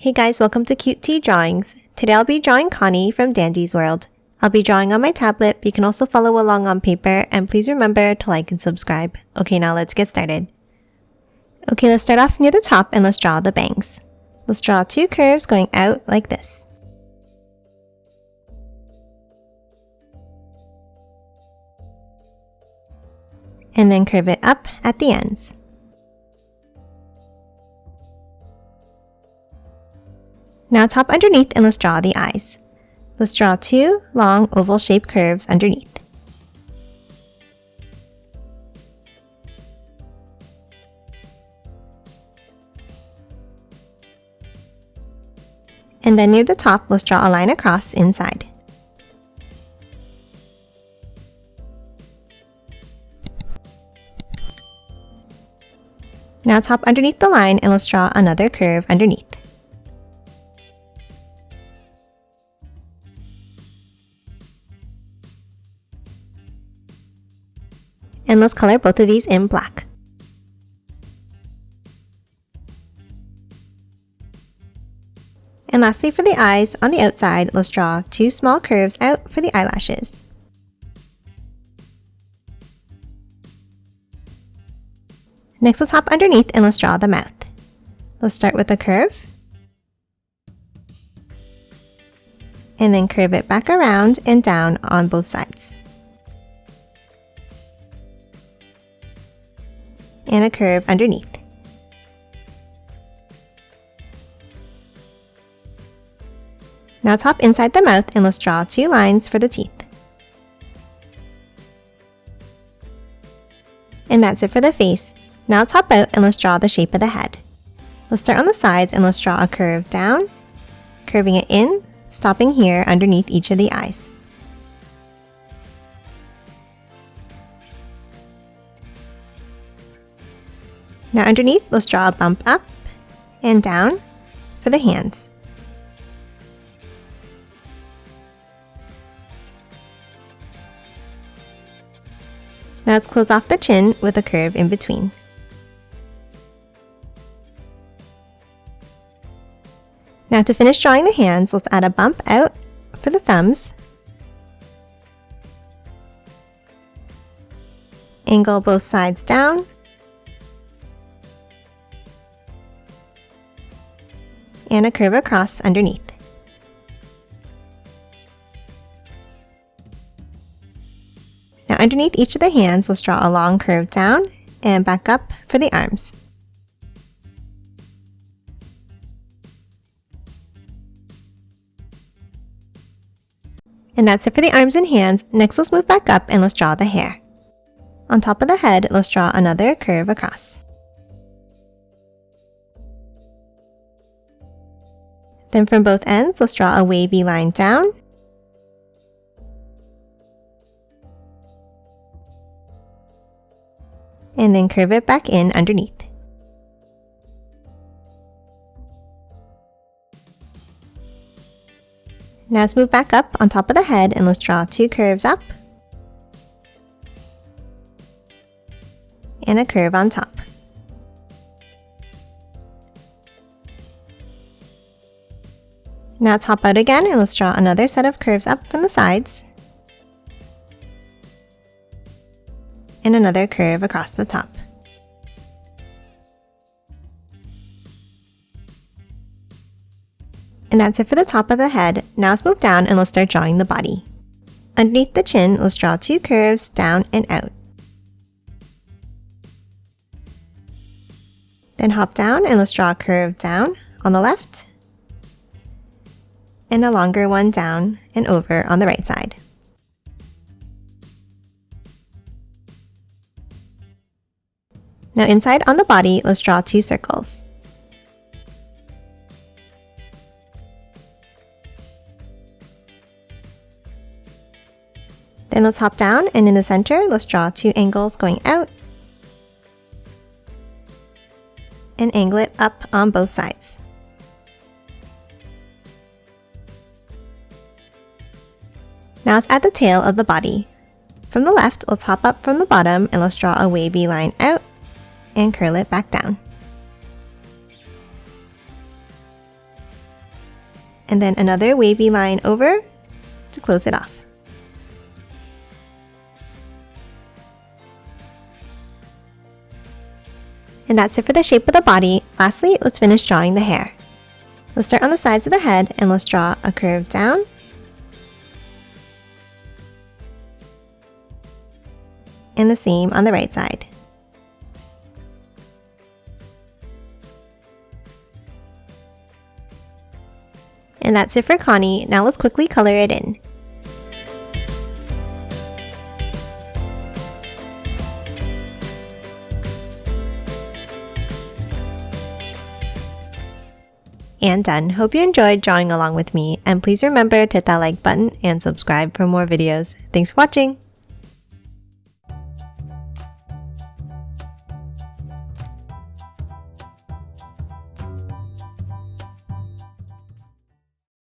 Hey guys, welcome to Cute Tea Drawings. Today I'll be drawing Connie from Dandy's World. I'll be drawing on my tablet, but you can also follow along on paper, and please remember to like and subscribe. Okay, now let's get started. Okay, let's start off near the top and let's draw the bangs. Let's draw two curves going out like this. And then curve it up at the ends. Now top underneath and let's draw the eyes. Let's draw two long oval-shaped curves underneath. And then near the top, let's draw a line across inside. Now top underneath the line and let's draw another curve underneath. And let's color both of these in black. And lastly, for the eyes, on the outside, let's draw two small curves out for the eyelashes. Next, let's hop underneath and let's draw the mouth. Let's start with a curve. And then curve it back around and down on both sides. And a curve underneath. Now top inside the mouth and let's draw two lines for the teeth. And that's it for the face. Now top out and let's draw the shape of the head. Let's start on the sides and let's draw a curve down, curving it in, stopping here underneath each of the eyes. Now underneath, let's draw a bump up and down for the hands. Now let's close off the chin with a curve in between. Now to finish drawing the hands, let's add a bump out for the thumbs. Angle both sides down. And a curve across underneath. Now underneath each of the hands, let's draw a long curve down and back up for the arms. And that's it for the arms and hands. Next, let's move back up and let's draw the hair. On top of the head, let's draw another curve across. Then from both ends, let's draw a wavy line down. And then curve it back in underneath. Now let's move back up on top of the head and let's draw two curves up. And a curve on top. Now top out again and let's draw another set of curves up from the sides. And another curve across the top. And that's it for the top of the head. Now let's move down and let's start drawing the body. Underneath the chin, let's draw two curves down and out. Then hop down and let's draw a curve down on the left. And a longer one down and over on the right side. Now inside on the body, let's draw two circles. Then let's hop down and in the center, let's draw two angles going out. And angle it up on both sides. Now let's add the tail of the body. From the left, let's hop up from the bottom and let's draw a wavy line out and curl it back down. and then another wavy line over to close it off. And that's it for the shape of the body. Lastly, let's finish drawing the hair. Let's start on the sides of the head and let's draw a curve down and the same on the right side. And that's it for Connie. Now let's quickly color it in. And done. Hope you enjoyed drawing along with me, and please remember to hit that like button and subscribe for more videos. Thanks for watching!